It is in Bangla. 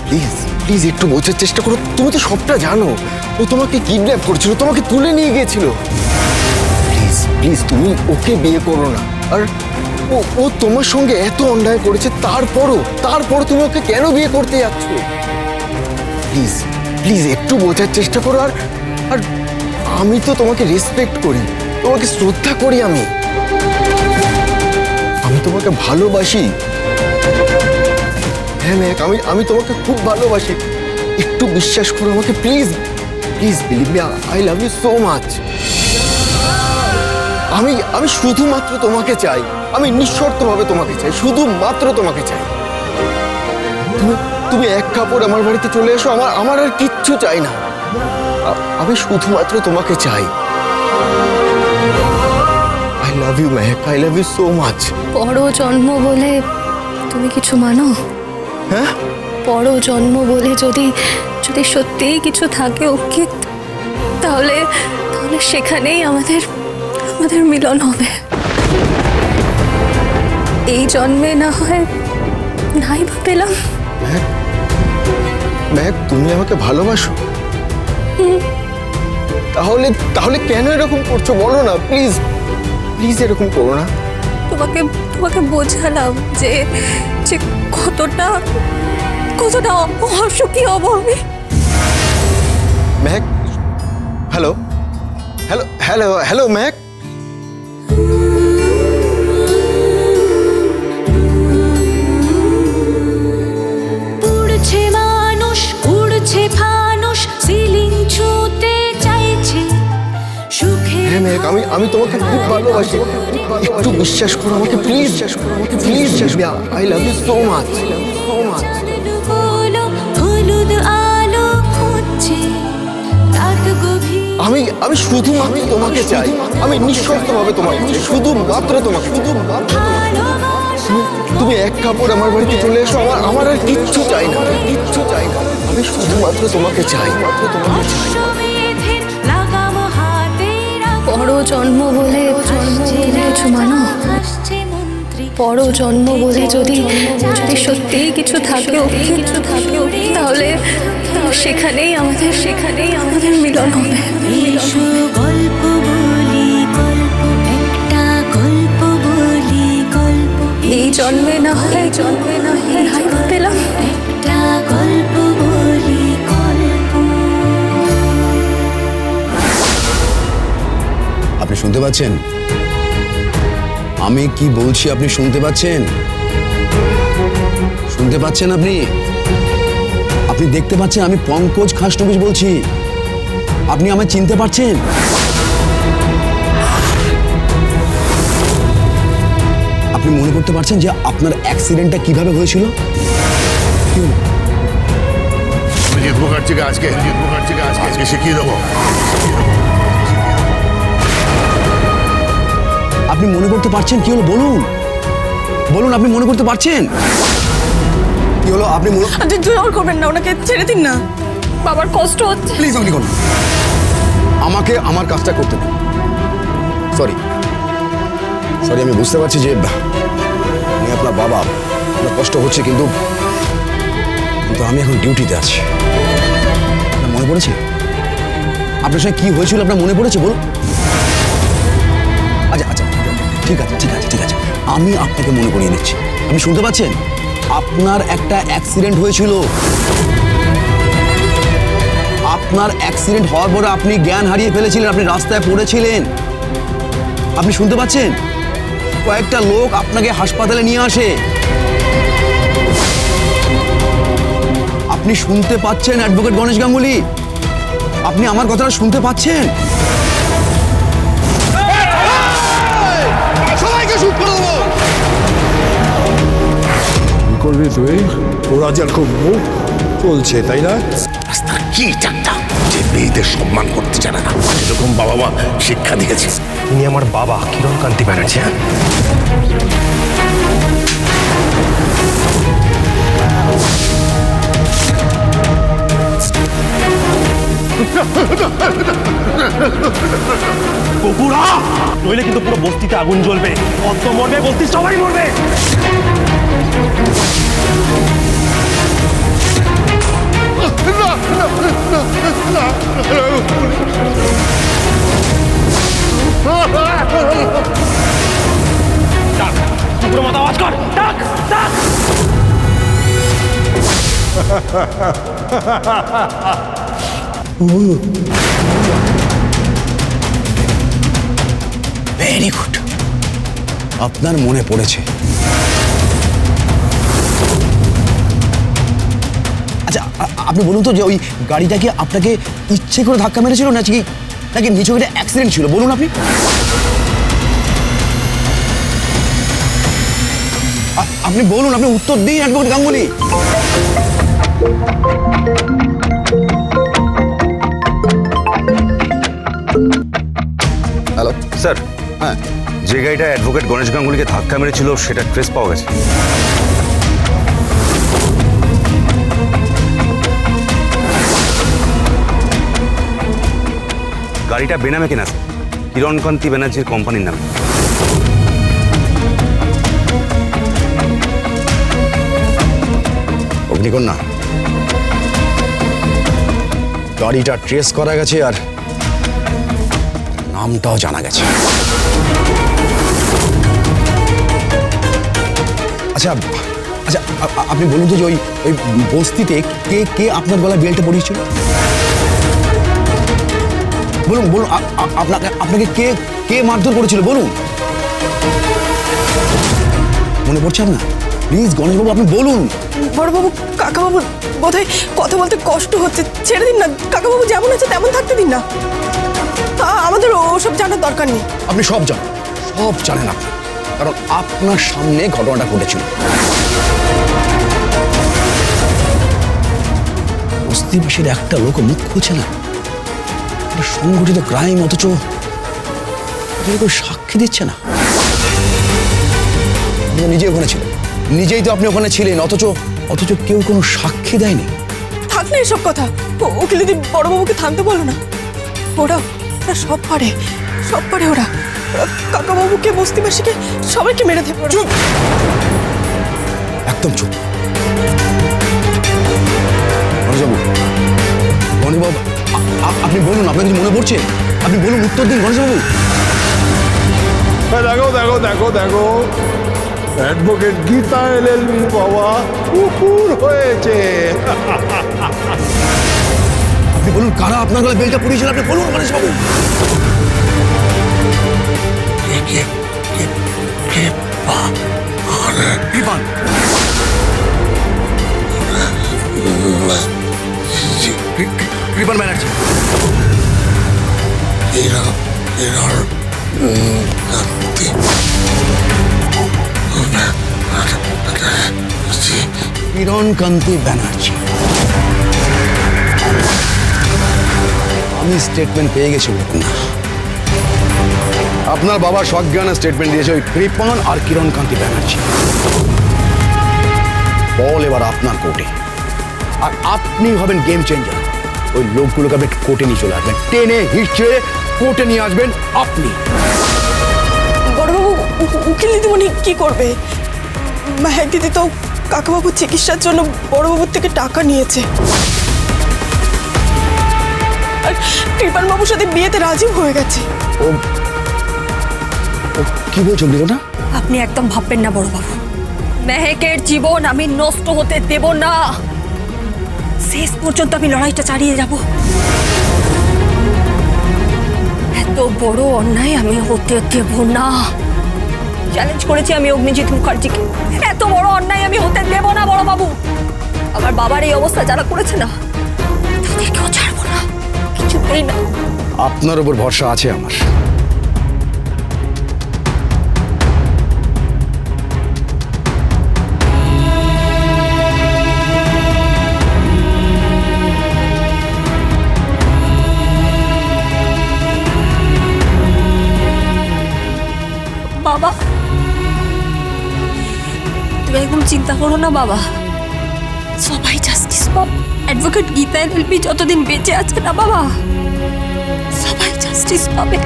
প্লিজ প্লিজ একটু বোঝার চেষ্টা করো। তুমি তো সবটা জানো। ও তোমাকে কিডন্যাপ করেছিল, তোমাকে তুলে নিয়ে গিয়েছিল। প্লিজ প্লিজ তুমি ওকে বিয়ে করো না। আর ও তোমার সঙ্গে এত অন্যায় করেছে, তারপরও তুমি ওকে কেন বিয়ে করতে যাচ্ছ? প্লিজ প্লিজ একটু বোঝার চেষ্টা করো। আর আমি তো তোমাকে রেসপেক্ট করি, তোমাকে শ্রদ্ধা করি। আমি তোমাকে ভালোবাসি। হ্যাঁ মেঘ, আমি তোমাকে খুব ভালোবাসি। একটু বিশ্বাস করো আমাকে please. Please believe me, I love you so much. আমি শুধুমাত্র তোমাকে চাই। আমি নিঃশর্তভাবে তোমাকে চাই, শুধুমাত্র তোমাকে চাই। তুমি এক কাপড় আমার বাড়িতে চলে এসো, আমার আর কিচ্ছু চাই না। আমি শুধুমাত্র তোমাকে চাই। I love you Mehak, I love you so much. পর জন্ম বলে তুমি কিছু মানো? হ্যাঁ, পর জন্ম বলে যদি সত্যিই কিছু থাকে অঙ্কিত, তাহলে সেখানেই আমাদের মিলন হবে। এই জন্মে না হয় নাই বা পেলাম। মেহক, তুমি আমাকে ভালোবাসো? তাহলে কেন এরকম করছো বলো না প্লিজ। প্লিজ এরকম করো না। তোমাকে বোঝালাম যে কতটা অসুখী হব আমি। মেহক, হ্যালো হ্যালো হ্যালো হ্যালো মেহক। উড়ছে মানুষ, উড়ছে ফানুষ, সিলিং ছুঁতে চাইছে সুখে। হ্যাঁ মেহক, আমি তোমাকে খুব ভালোবাসি। একটু বিশ্বাস করো আমাকে please. Please I love you so much. হলুদ আলো খুঁজছে রাত গভীর। আমি শুধুমাত্র তোমাকে চাই। আমি নিঃশর্তভাবে তোমাকে চাই, শুধুমাত্র তোমাকে। তুমি এক কাপড় আমার বাড়িতে চলে এসো, আমার আর কিচ্ছু চাই না, কিচ্ছু চাই না। আমি শুধুমাত্র তোমাকে চাই। পর জন্ম বলে কিছু মানো? পর জন্ম বলে যদি সত্যিই কিছু থাকে অঙ্কিত, তাহলে সেখানেই আমাদের মিলন হবে। গল্প বলি, গল্প একটা গল্প বলি, গল্প এই জন্মে না হয় নাই বা পেলাম। একটা গল্প বলি, গল্প। আপনি শুনতে পাচ্ছেন? আমি কি বলছি আপনি শুনতে পাচ্ছেন? শুনতে পাচ্ছেন আপনি? আপনি দেখতে পাচ্ছেন আমি পঙ্কজ খাসনবিশ বলছি। আপনি আমায় চিনতে পারছেন? আপনি মনে করতে পারছেন যে আপনার অ্যাক্সিডেন্টটা কিভাবে হয়েছিল? আজকে শিখিয়ে দেবো। আপনি মনে করতে পারছেন কি হলো? বলুন আপনি মনে করতে পারছেন কি হলো? আপনি জোর করবেন না, ওনাকে ছেড়ে দিন না, বাবার কষ্ট হচ্ছে। প্লিজ লিখুন, আমাকে আমার কাজটা করতে দিন। সরি, আমি বুঝতে পারছি যে আমি আপনার বাবা, আপনার কষ্ট হচ্ছে, কিন্তু আমি এখন ডিউটিতে আছি। আপনার মনে পড়েছে আপনার সঙ্গে কি হয়েছিল? আপনার মনে পড়েছে বলুন। আচ্ছা ঠিক আছে, আমি আপনাকে মনে করিয়ে দিচ্ছি। আপনি শুনতে পাচ্ছেন? আপনার একটা অ্যাক্সিডেন্ট হয়েছিল। আপনার অ্যাক্সিডেন্ট হওয়ার পরে আপনি জ্ঞান হারিয়ে ফেলেছিলেন, আপনি রাস্তায় পড়েছিলেন। আপনি শুনতে পাচ্ছেন? কয়েকটা লোক আপনাকে হাসপাতালে নিয়ে আসে। আপনি শুনতে পাচ্ছেন অ্যাডভোকেট গণেশ গাঙ্গুলি? আপনি আমার কথাটা শুনতে পাচ্ছেন? সবাইকে শুট করে দেবো। করবি তুই? ওরা যেরকম মুখ চলছে, তাই না? রাস্তার কি চাকটা যে মেয়েদের সম্মান করতে জানে না, এরকম বাবা মা শিক্ষা দিয়েছে। ইনি আমার বাবা কিরণকান্তি ব্যানার্জি। বগুড়া নইলে কিন্তু পুরো বস্তিতে আগুন জ্বলবে। অত মরবে, বস্তি সবাই মরবে। পুরো মাথা আওয়াজ কর, ডাক ডাক। ভেরি গুড, আপনার মনে পড়েছে। আচ্ছা, আপনি বলুন তো যে ওই গাড়িটা কি আপনাকে ইচ্ছে করে ধাক্কা মেরেছিল নাকি নাকি নিচে একটা অ্যাক্সিডেন্ট ছিল? বলুন আপনি। আপনি বলুন, আপনি উত্তর দিন অ্যাডভোকেট গাঙ্গুলি। হ্যালো স্যার, হ্যাঁ, যে গাড়িটা অ্যাডভোকেট গণেশ গাঙ্গুলিকে ধাক্কা মেরেছিল সেটা ট্রেস পাওয়া গেছে। গাড়িটা বেনামে কেনা স্যার, কিরণকান্তি ব্যানার্জির কোম্পানির নামে। অগ্নিকন্যা, গাড়িটা ট্রেস করা গেছে আর নামটাও জানা গেছে। আচ্ছা আচ্ছা, আপনি বলুন তো যে ওই ওই বস্তিতে কে কে আপনার গলায় বেল্টে পরিয়েছিল? বলুন বলুন, আপনাকে কে কে মারধর করেছিল বলুন। মনে পড়ছে আপনার? প্লিজ গণেশবাবু, আপনি বলুন। বড়বাবু, কাকাবাবু বোধহয় কথা বলতে কষ্ট হচ্ছে, ছেড়ে দিন না। কাকাবাবু যেমন আছে তেমন থাকতে দিন না। আমাদের ওসব জানার দরকার নেই। আপনি সব জানেন, সব জানেন আপনি, কারণ আপনার সামনে ঘটনাটা ঘটেছিল। বস্তিবাসীর একটা লোক মুখ খুঁজছে না, সংগঠিত ক্রাইম, অথচ কেউ সাক্ষী দিচ্ছে না। আপনি নিজে ওখানে ছিলেন, নিজেই তো আপনি ওখানে ছিলেন, অথচ অথচ কেউ কোনো সাক্ষী দেয়নি। থাক না এসব কথা। উকিল দিদি বড়বাবুকে থামতে বলো না। ওরা ওরা সব পারে, সব পারে ওরা। কাকাবাবুকে, বস্তিবাসীকে, সবাইকে মেরে দেবে। চুপ, একদম চুপ। গণেশবাবু, গণেশবাবু, আপনি বলুন, আপনার কিছু মনে পড়ছে? আপনি বলুন, উত্তর দিন গণেশবাবু। দেখো দেখো দেখো দেখো, অ্যাডভোকেট গীতা এলএলবি বাবা কুকুর হয়েছে। আপনি বলুন, কারা আপনার গলায় বেলটা পড়িয়েছিল? আপনি বলুন গণেশবাবু। কৃপান। কৃপান ব্যানার্জি। কিরণকান্তি ব্যানার্জি। আমি স্টেটমেন্ট পেয়ে গেছি। না, আপনার বাবা সজ্ঞানে স্টেটমেন্ট দিয়েছে ওই কৃপন আর কিরণকান্তি ব্যানার্জি। বল এবার আপনার কোর্টে, আর আপনি হবেন গেম চেঞ্জার। ওই লোকগুলোকে আপনি কোর্টে নিয়ে চলে আসবেন, টেনে হিঁচড়ে কোর্টে নিয়ে আসবেন আপনি। বড়বাবু, উকিল দিদিমণি কি করবে? মায়ের দিদি তো কাকাবাবুর চিকিৎসার জন্য বড়বাবুর থেকে টাকা নিয়েছে, আর কৃপান বাবুর সাথে বিয়েতে রাজিও হয়ে গেছে। ও কি বলছো না? আপনি একদম ভাববেন না বড়বাবু, মেহেকের জীবন আমি নষ্ট হতে দেব না। শেষ পর্যন্ত আমি লড়াইটা চালিয়ে যাব। এত বড় অন্যায় আমি হতে দেব না। চ্যালেঞ্জ করেছি আমি অগ্নিজিৎ মুখার্জিকে, এত বড় অন্যায় আমি হতে দেব না বড়বাবু। আমার বাবার এই অবস্থা যারা করেছে না, তাদেরকেও ছাড়বো না, কিছুতেই না। আপনার উপর ভরসা আছে আমার। বাবা, তুমি একদম চিন্তা করো না বাবা, সবাই জাস্টিস পাবে। অ্যাডভোকেট গীতা এলএলবি যতদিন বেঁচে আছে না বাবা, সবাই জাস্টিস পাবে।